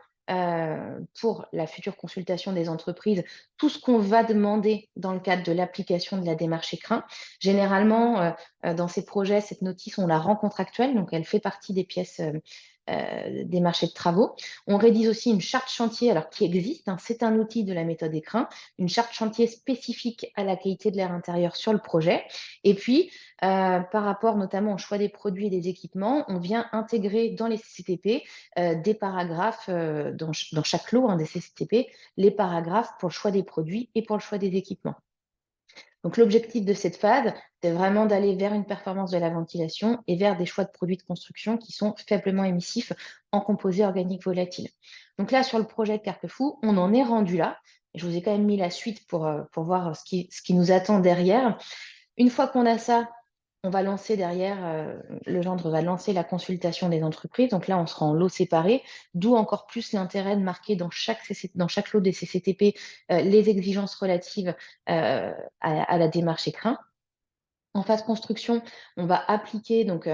pour la future consultation des entreprises tout ce qu'on va demander dans le cadre de l'application de la démarche écrin. Généralement, dans ces projets, cette notice, on la rend contractuelle, donc elle fait partie des pièces des marchés de travaux. On rédige aussi une charte chantier, alors qui existe, hein, c'est un outil de la méthode écrin, une charte chantier spécifique à la qualité de l'air intérieur sur le projet. Et puis, par rapport notamment au choix des produits et des équipements, on vient intégrer dans les CCTP des paragraphes dans chaque lot des CCTP, les paragraphes pour le choix des produits et pour le choix des équipements. Donc, l'objectif de cette phase, c'est vraiment d'aller vers une performance de la ventilation et vers des choix de produits de construction qui sont faiblement émissifs en composés organiques volatiles. Donc là, sur le projet de Carquefou, on en est rendu là. Je vous ai quand même mis la suite pour voir ce qui nous attend derrière. Une fois qu'on a ça, on va lancer derrière, le gendre va lancer la consultation des entreprises. Donc là, on sera en lots séparés, d'où encore plus l'intérêt de marquer dans chaque lot des CCTP les exigences relatives à la démarche écrin. En phase construction, on va appliquer, donc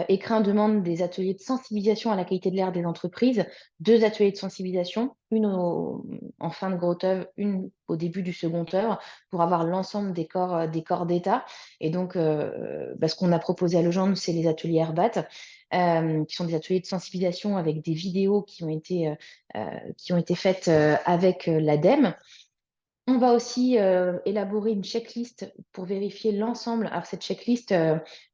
Écrin demande des ateliers de sensibilisation à la qualité de l'air des entreprises, 2 ateliers de sensibilisation, une en fin de grosse œuvre, une au début du second œuvre, pour avoir l'ensemble des corps d'état. Et donc, ce qu'on a proposé à Legendre, c'est les ateliers Airbat, qui sont des ateliers de sensibilisation avec des vidéos qui ont été faites avec l'ADEME. On va aussi élaborer une checklist pour vérifier l'ensemble. Alors, cette checklist,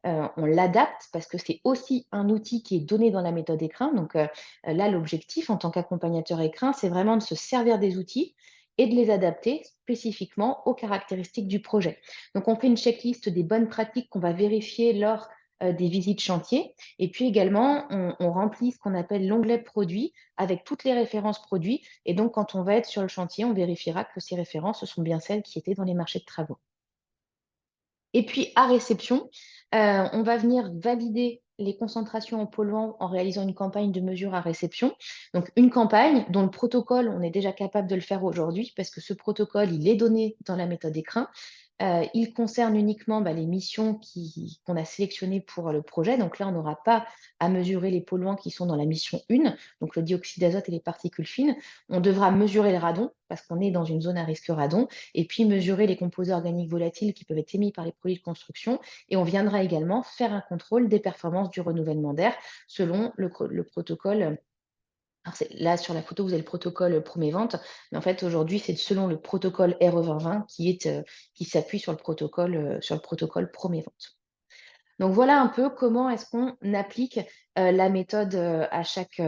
on l'adapte parce que c'est aussi un outil qui est donné dans la méthode écrin. Donc là, l'objectif en tant qu'accompagnateur écrin, c'est vraiment de se servir des outils et de les adapter spécifiquement aux caractéristiques du projet. Donc, on fait une checklist des bonnes pratiques qu'on va vérifier lors des visites chantier. Et puis également, on remplit ce qu'on appelle l'onglet produits avec toutes les références produits. Et donc, quand on va être sur le chantier, on vérifiera que ces références sont bien celles qui étaient dans les marchés de travaux. Et puis, à réception, on va venir valider les concentrations en polluants en réalisant une campagne de mesure à réception. Donc, une campagne dont le protocole, on est déjà capable de le faire aujourd'hui parce que ce protocole, il est donné dans la méthode écrin. Il concerne uniquement les missions qu'on a sélectionnées pour le projet. Donc là, on n'aura pas à mesurer les polluants qui sont dans la mission 1, donc le dioxyde d'azote et les particules fines. On devra mesurer le radon parce qu'on est dans une zone à risque radon, et puis mesurer les composés organiques volatiles qui peuvent être émis par les produits de construction. Et on viendra également faire un contrôle des performances du renouvellement d'air selon le protocole. Alors là, sur la photo, vous avez le protocole Promevente, mais en fait, aujourd'hui, c'est selon le protocole RE2020 qui s'appuie sur le protocole Promevente. Donc, voilà un peu comment est-ce qu'on applique la méthode à chaque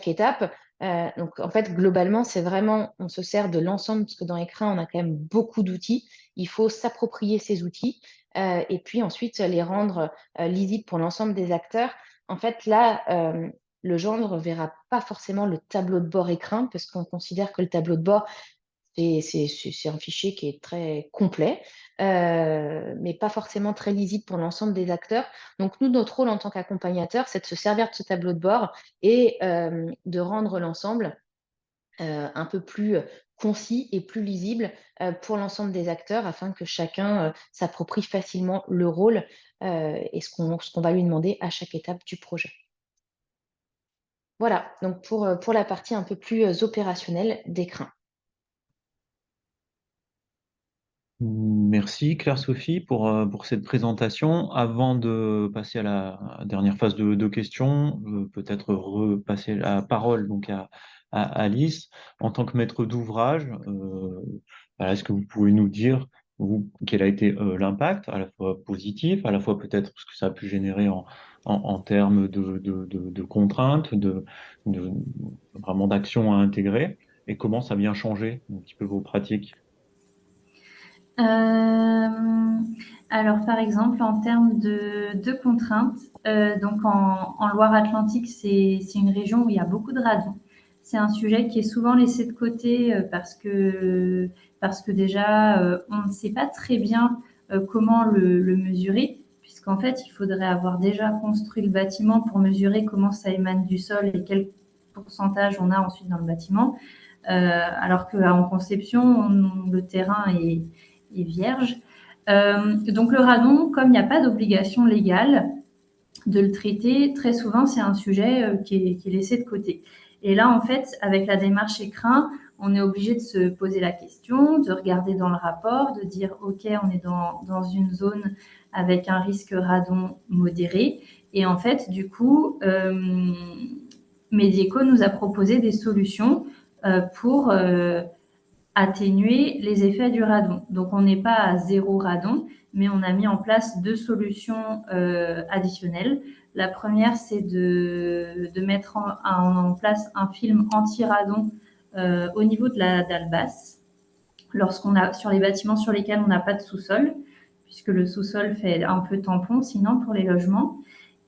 étape. Donc, en fait, globalement, c'est vraiment, on se sert de l'ensemble, parce que dans Écrin, on a quand même beaucoup d'outils. Il faut s'approprier ces outils et puis ensuite les rendre lisibles pour l'ensemble des acteurs. En fait, là, le gendre ne verra pas forcément le tableau de bord écrin, parce qu'on considère que le tableau de bord, c'est un fichier qui est très complet, mais pas forcément très lisible pour l'ensemble des acteurs. Donc, nous, notre rôle en tant qu'accompagnateur, c'est de se servir de ce tableau de bord et de rendre l'ensemble un peu plus concis et plus lisible pour l'ensemble des acteurs, afin que chacun s'approprie facilement le rôle et ce qu'on va lui demander à chaque étape du projet. Voilà, donc pour la partie un peu plus opérationnelle d'Écrin. Merci Claire-Sophie pour cette présentation. Avant de passer à la dernière phase de questions, peut-être repasser la parole donc à Alice. En tant que maître d'ouvrage, est-ce que vous pouvez nous dire quel a été l'impact, à la fois positif, à la fois peut-être ce que ça a pu générer en termes de contraintes, vraiment d'actions à intégrer, et comment ça vient changer un petit peu vos pratiques? Alors, par exemple, en termes de contraintes, donc en Loire-Atlantique, c'est une région où il y a beaucoup de radon. C'est un sujet qui est souvent laissé de côté parce que déjà, on ne sait pas très bien comment le mesurer, puisque puisqu'en fait, il faudrait avoir déjà construit le bâtiment pour mesurer comment ça émane du sol et quel pourcentage on a ensuite dans le bâtiment, alors qu'en conception, le terrain est vierge. Donc le radon, comme il n'y a pas d'obligation légale de le traiter, très souvent, c'est un sujet qui est laissé de côté. Et là, en fait, avec la démarche écrin, on est obligé de se poser la question, de regarder dans le rapport, de dire, OK, on est dans une zone avec un risque radon modéré. Et en fait, du coup, Medieco nous a proposé des solutions pour atténuer les effets du radon. Donc, on n'est pas à 0 radon, mais on a mis en place 2 solutions additionnelles. La première, c'est de mettre en place un film anti-radon au niveau de la dalle basse, sur les bâtiments sur lesquels on n'a pas de sous-sol, puisque le sous-sol fait un peu tampon sinon pour les logements.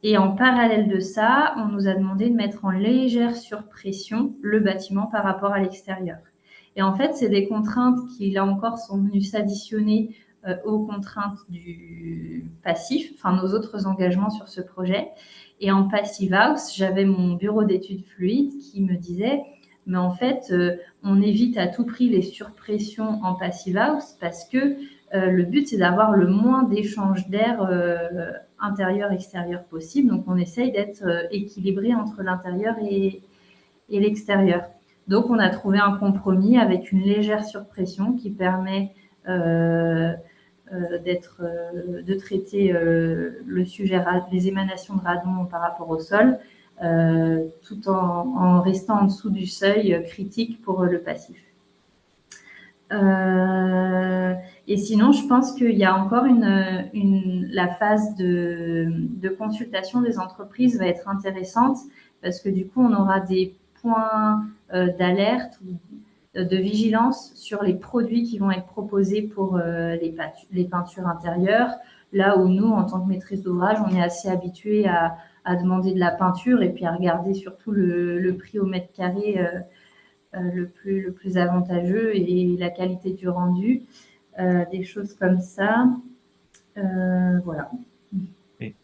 Et en parallèle de ça, on nous a demandé de mettre en légère surpression le bâtiment par rapport à l'extérieur. Et en fait, c'est des contraintes qui, là encore, sont venues s'additionner aux contraintes du passif, enfin nos autres engagements sur ce projet. Et en Passive House, j'avais mon bureau d'études fluides qui me disait, mais en fait, on évite à tout prix les surpressions en Passive House parce que le but, c'est d'avoir le moins d'échange d'air intérieur-extérieur possible. Donc, on essaye d'être équilibré entre l'intérieur et l'extérieur. Donc, on a trouvé un compromis avec une légère surpression qui permet de traiter le sujet, les émanations de radon par rapport au sol, tout en restant en dessous du seuil critique pour le passif. Et sinon, je pense qu'il y a encore la phase de consultation des entreprises va être intéressante parce que du coup, on aura des points d'alerte ou de vigilance sur les produits qui vont être proposés pour les peintures intérieures. Là où nous, en tant que maîtrise d'ouvrage, on est assez habitué à demander de la peinture et puis à regarder surtout le prix au mètre carré le plus avantageux et la qualité du rendu, des choses comme ça. Voilà.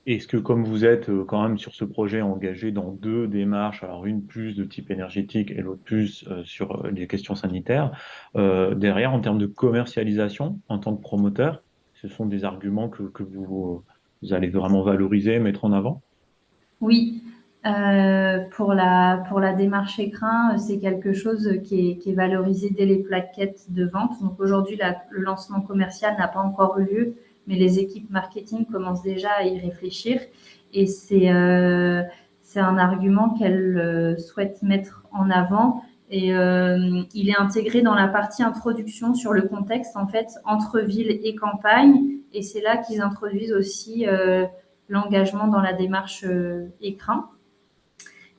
Est-ce que comme vous êtes quand même sur ce projet engagé dans 2 démarches, alors une plus de type énergétique et l'autre plus sur les questions sanitaires, derrière en termes de commercialisation en tant que promoteur, ce sont des arguments que vous allez vraiment valoriser, mettre en avant? Oui, pour la démarche écrin, c'est quelque chose qui est valorisé dès les plaquettes de vente. Donc aujourd'hui, le lancement commercial n'a pas encore eu lieu, mais les équipes marketing commencent déjà à y réfléchir. Et c'est un argument qu'elles souhaitent mettre en avant. Et il est intégré dans la partie introduction sur le contexte, en fait, entre ville et campagne. Et c'est là qu'ils introduisent aussi l'engagement dans la démarche écrin.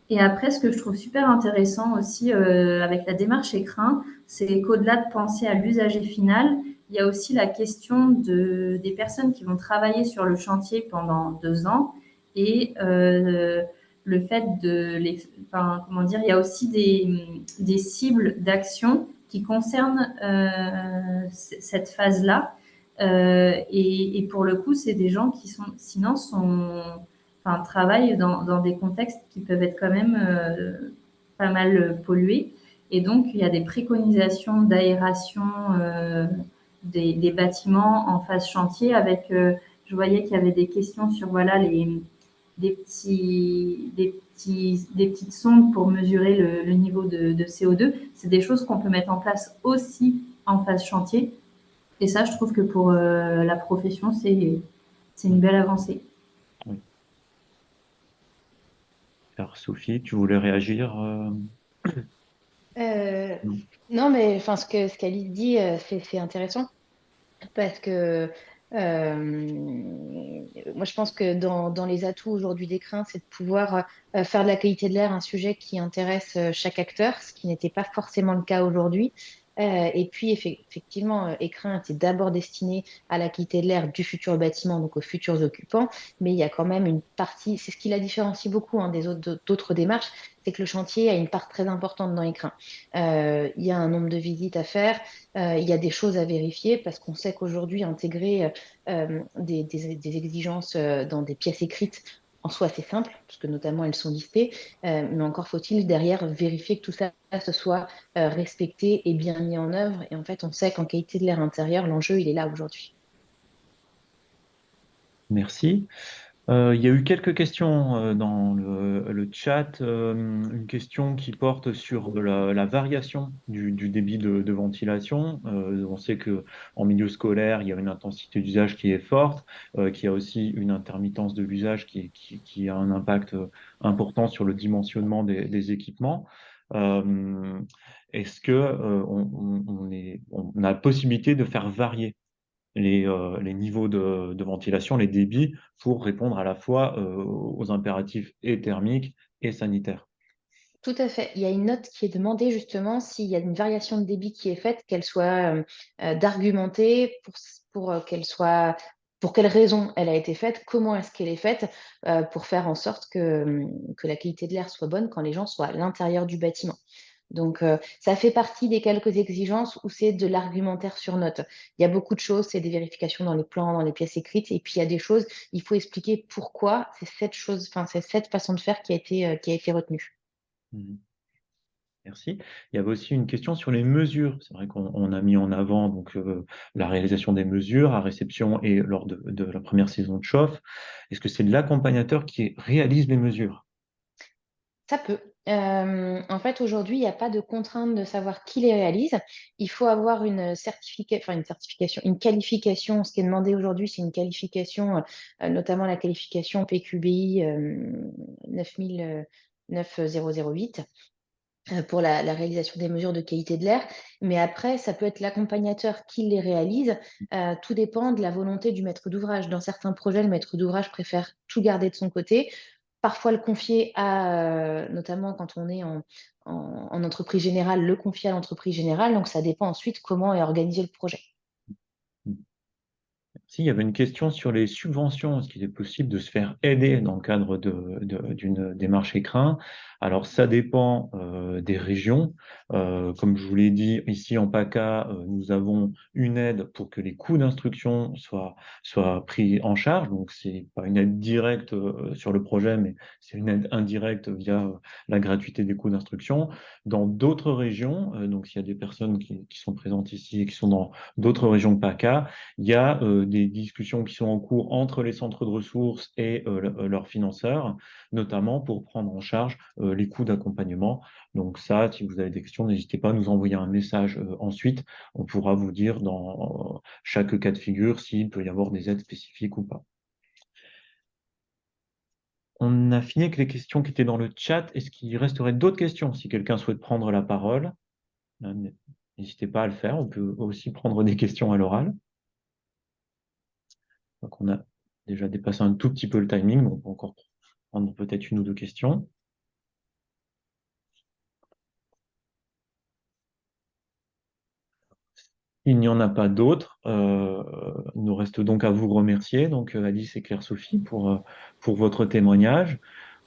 Et après, ce que je trouve super intéressant aussi avec la démarche écrin, c'est qu'au-delà de penser à l'usager final, il y a aussi la question des personnes qui vont travailler sur le chantier pendant 2 ans et le fait comment dire, il y a aussi des cibles d'action qui concernent cette phase-là. Et pour le coup, c'est des gens qui travaillent dans des contextes qui peuvent être quand même pas mal pollués. Et donc, il y a des préconisations d'aération des bâtiments en phase chantier avec, je voyais qu'il y avait des questions sur voilà, des petites sondes pour mesurer le niveau de CO2. C'est des choses qu'on peut mettre en place aussi en phase chantier. Et ça, je trouve que pour la profession, c'est une belle avancée. Oui. Alors, Sophie, tu voulais réagir Non, mais enfin, ce qu'Alice dit, c'est intéressant parce que moi, je pense que dans les atouts aujourd'hui d'Écrin, c'est de pouvoir faire de la qualité de l'air un sujet qui intéresse chaque acteur, ce qui n'était pas forcément le cas aujourd'hui. Et puis, effectivement, Écrin était d'abord destiné à la qualité de l'air du futur bâtiment, donc aux futurs occupants, mais il y a quand même une partie, c'est ce qui la différencie beaucoup hein, des d'autres démarches, c'est que le chantier a une part très importante dans Écrin. Il y a un nombre de visites à faire, il y a des choses à vérifier, parce qu'on sait qu'aujourd'hui, intégrer des exigences dans des pièces écrites, en soi, c'est simple, parce que notamment elles sont listées, mais encore faut-il derrière vérifier que tout ça se soit respecté et bien mis en œuvre. Et en fait, on sait qu'en qualité de l'air intérieur, l'enjeu, il est là aujourd'hui. Merci. Il y a eu quelques questions dans le chat. Une question qui porte sur la variation du débit de ventilation. On sait que en milieu scolaire, il y a une intensité d'usage qui est forte, qu'il y a aussi une intermittence de l'usage qui a un impact important sur le dimensionnement des équipements. Euh, Est-ce que on a la possibilité de faire varier les niveaux de ventilation, les débits, pour répondre à la fois aux impératifs et thermiques et sanitaires? Tout à fait. Il y a une note qui est demandée justement s'il y a une variation de débit qui est faite, qu'elle soit d'argumenter qu'elle soit, pour quelle raison elle a été faite, comment est-ce qu'elle est faite, pour faire en sorte que la qualité de l'air soit bonne quand les gens soient à l'intérieur du bâtiment. Donc, ça fait partie des quelques exigences où c'est de l'argumentaire sur note. Il y a beaucoup de choses, c'est des vérifications dans les plans, dans les pièces écrites, et puis il y a des choses, il faut expliquer pourquoi c'est cette chose, enfin, c'est cette façon de faire qui a été retenue. Mhm. Merci. Il y avait aussi une question sur les mesures. C'est vrai qu'on a mis en avant donc, la réalisation des mesures à réception et lors de la première saison de chauffe. Est-ce que c'est l'accompagnateur qui réalise les mesures? Ça peut. En fait, aujourd'hui, il n'y a pas de contrainte de savoir qui les réalise. Il faut avoir une certification, une qualification. Ce qui est demandé aujourd'hui, c'est une qualification, notamment la qualification PQBI 9008 pour la réalisation des mesures de qualité de l'air. Mais après, ça peut être l'accompagnateur qui les réalise. Tout dépend de la volonté du maître d'ouvrage. Dans certains projets, le maître d'ouvrage préfère tout garder de son côté, parfois le confier notamment quand on est en entreprise générale, le confier à l'entreprise générale. Donc, ça dépend ensuite comment est organisé le projet. S'il y avait une question sur les subventions, est-ce qu'il est possible de se faire aider dans le cadre d'une démarche écrin? Alors, ça dépend des régions. Comme je vous l'ai dit, ici en PACA, nous avons une aide pour que les coûts d'instruction soient pris en charge. Donc, c'est pas une aide directe sur le projet, mais c'est une aide indirecte via la gratuité des coûts d'instruction. Dans d'autres régions, donc s'il y a des personnes qui sont présentes ici et qui sont dans d'autres régions que PACA, il y a des discussions qui sont en cours entre les centres de ressources et leurs financeurs, notamment pour prendre en charge les coûts d'accompagnement. Donc ça, si vous avez des questions, n'hésitez pas à nous envoyer un message ensuite. On pourra vous dire dans chaque cas de figure s'il peut y avoir des aides spécifiques ou pas. On a fini avec les questions qui étaient dans le chat. Est-ce qu'il resterait d'autres questions si quelqu'un souhaite prendre la parole? N'hésitez pas à le faire. On peut aussi prendre des questions à l'oral. Donc, on a déjà dépassé un tout petit peu le timing, donc on va encore prendre peut-être une ou deux questions. Il n'y en a pas d'autres. Il nous reste donc à vous remercier, donc Alice et Claire-Sophie, pour votre témoignage.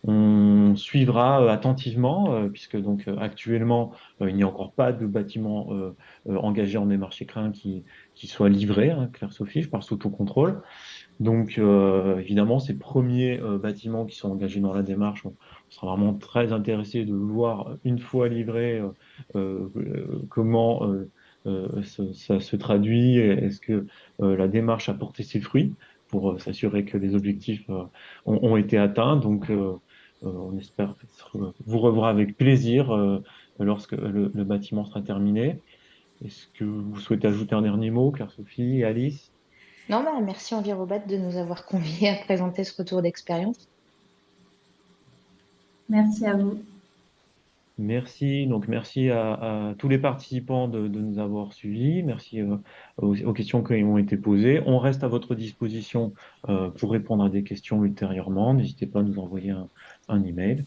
On suivra attentivement, puisque donc actuellement, il n'y a encore pas de bâtiment engagé en démarche écrin qui soit livré, hein, Claire-Sophie, je parle sous tout contrôle. Donc, évidemment, ces premiers bâtiments qui sont engagés dans la démarche, on sera vraiment très intéressé de voir une fois livré comment ça se traduit. Est-ce que la démarche a porté ses fruits pour s'assurer que les objectifs ont été atteints. Donc, on espère vous revoir avec plaisir lorsque le bâtiment sera terminé. Est-ce que vous souhaitez ajouter un dernier mot, Claire-Sophie et Alice? Non, bah, merci Envirobat de nous avoir conviés à présenter ce retour d'expérience. Merci à vous. Merci, donc merci à tous les participants de nous avoir suivis. Merci aux questions qui ont été posées. On reste à votre disposition pour répondre à des questions ultérieurement. N'hésitez pas à nous envoyer un email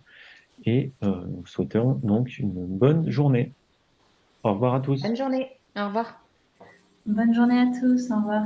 et nous souhaitons donc une bonne journée. Au revoir à tous. Bonne journée. Au revoir. Bonne journée à tous. Au revoir.